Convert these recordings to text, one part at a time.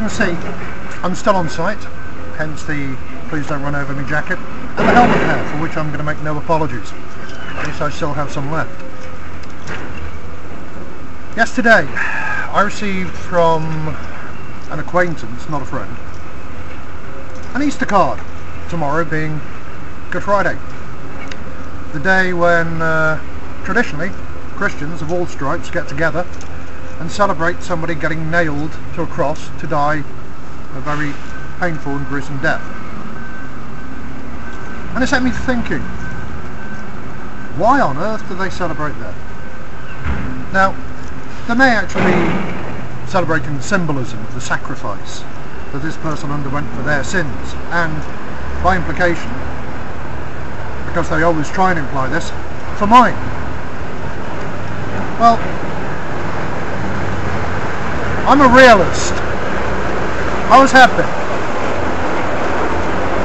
can see, I'm still on site, hence the please don't run over me jacket, and the helmet hair, for which I'm going to make no apologies. At least I still have some left. Yesterday, I received from an acquaintance, not a friend, an Easter card, tomorrow being Good Friday. The day when, traditionally, Christians of all stripes get together and celebrate somebody getting nailed to a cross to die a very painful and gruesome death. And it set me thinking, why on earth do they celebrate that? Now, they may actually be celebrating the symbolism of the sacrifice that this person underwent for their sins, and by implication, because they always try and imply this, for mine. Well, I'm a realist. I always have been.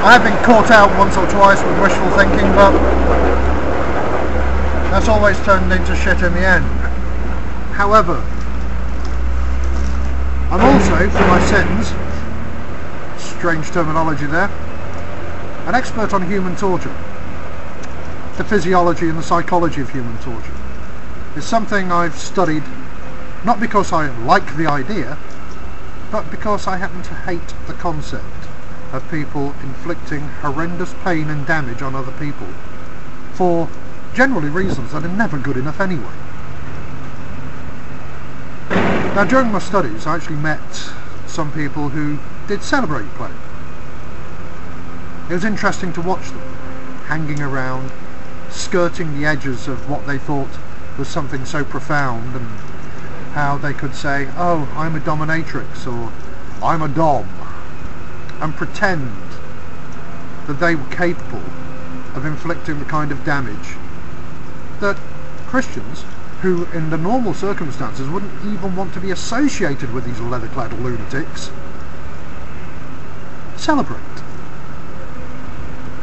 I have been caught out once or twice with wishful thinking, but that's always turned into shit in the end. However, I'm also, for my sins, strange terminology there, an expert on human torture. The physiology and the psychology of human torture is something I've studied, not because I like the idea, but because I happen to hate the concept of people inflicting horrendous pain and damage on other people for generally reasons that are never good enough anyway. Now, during my studies I actually met some people who did celebrate pain. It was interesting to watch them hanging around, skirting the edges of what they thought was something so profound, and how they could say, oh, I'm a dominatrix, or I'm a dom, and pretend that they were capable of inflicting the kind of damage that Christians, who in the normal circumstances wouldn't even want to be associated with these leather-clad lunatics, celebrate.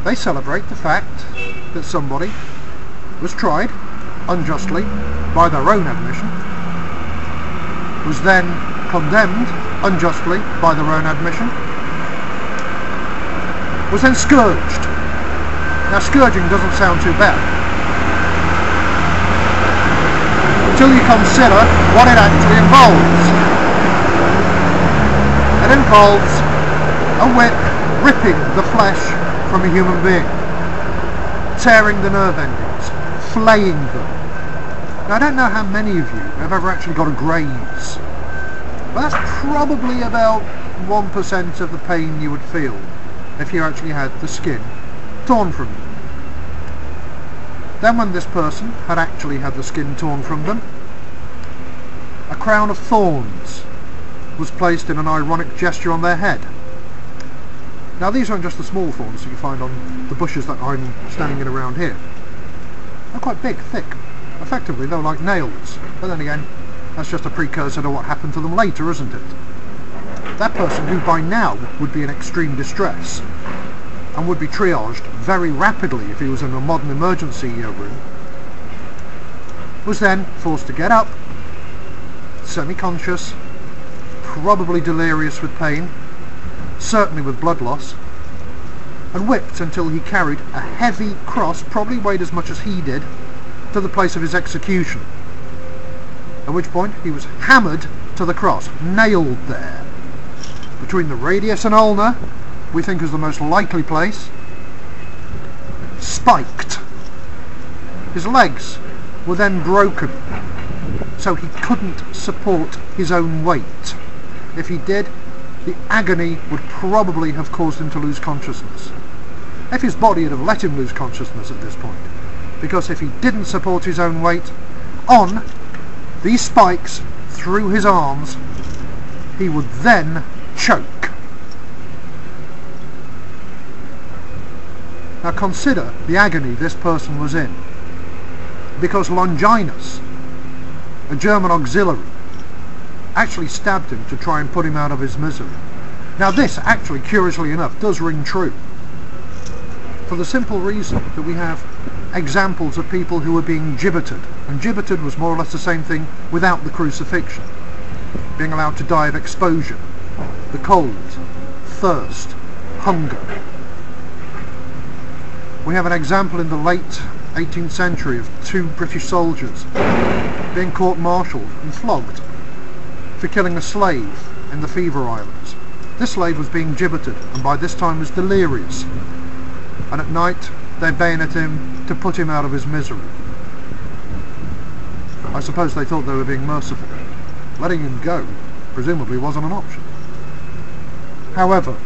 They celebrate the fact that somebody was tried unjustly by their own admission, was then condemned unjustly by their own admission, was then scourged. Now, scourging doesn't sound too bad until you consider what it actually involves. It involves a whip ripping the flesh from a human being, tearing the nerve endings, flaying them. Now, I don't know how many of you have ever actually got a graze, but that's probably about 1% of the pain you would feel if you actually had the skin torn from you. Then, when this person had actually had the skin torn from them, a crown of thorns was placed in an ironic gesture on their head. Now, these aren't just the small thorns that you find on the bushes that I'm standing in around here. They're quite big, thick. Effectively, they're like nails. But then again, that's just a precursor to what happened to them later, isn't it? That person, who by now would be in extreme distress and would be triaged very rapidly if he was in a modern emergency room, was then forced to get up, semi-conscious, probably delirious with pain, certainly with blood loss, and whipped until he carried a heavy cross, probably weighed as much as he did, to the place of his execution, at which point he was hammered to the cross, nailed there, between the radius and ulna, we think is the most likely place, spiked. His legs were then broken, so he couldn't support his own weight. If he did, the agony would probably have caused him to lose consciousness, if his body had have let him lose consciousness at this point, because if he didn't support his own weight on these spikes through his arms, he would then choke. Now, consider the agony this person was in, because Longinus, a German auxiliary, actually stabbed him to try and put him out of his misery. Now, this actually, curiously enough, does ring true, for the simple reason that we have examples of people who were being gibbeted, and gibbeted was more or less the same thing without the crucifixion, being allowed to die of exposure, the cold, thirst, hunger. We have an example in the late 18th century of 2 British soldiers being court-martialed and flogged for killing a slave in the Fever Islands. This slave was being gibbeted and by this time was delirious, and at night they bayoneted him to put him out of his misery. I suppose they thought they were being merciful. Letting him go presumably wasn't an option. However,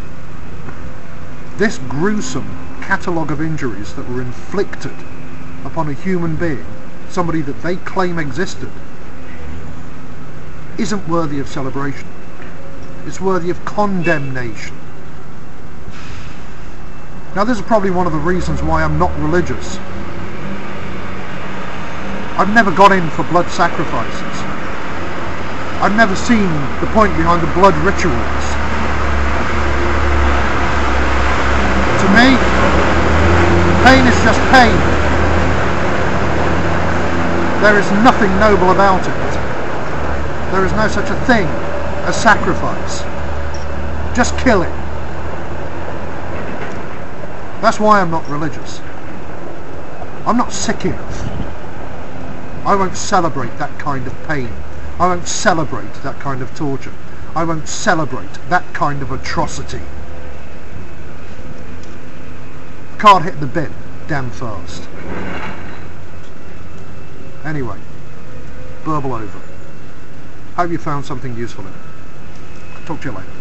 this gruesome catalogue of injuries that were inflicted upon a human being, somebody that they claim existed, isn't worthy of celebration. It's worthy of condemnation. Now this is probably one of the reasons why I'm not religious. I've never got in for blood sacrifices. I've never seen the point behind the blood rituals. To me, pain is just pain. There is nothing noble about it. There is no such a thing as sacrifice. Just killing. That's why I'm not religious. I'm not sick enough. I won't celebrate that kind of pain. I won't celebrate that kind of torture. I won't celebrate that kind of atrocity. Card hit the bin damn fast. Anyway, burble over. Hope you found something useful in it. Talk to you later.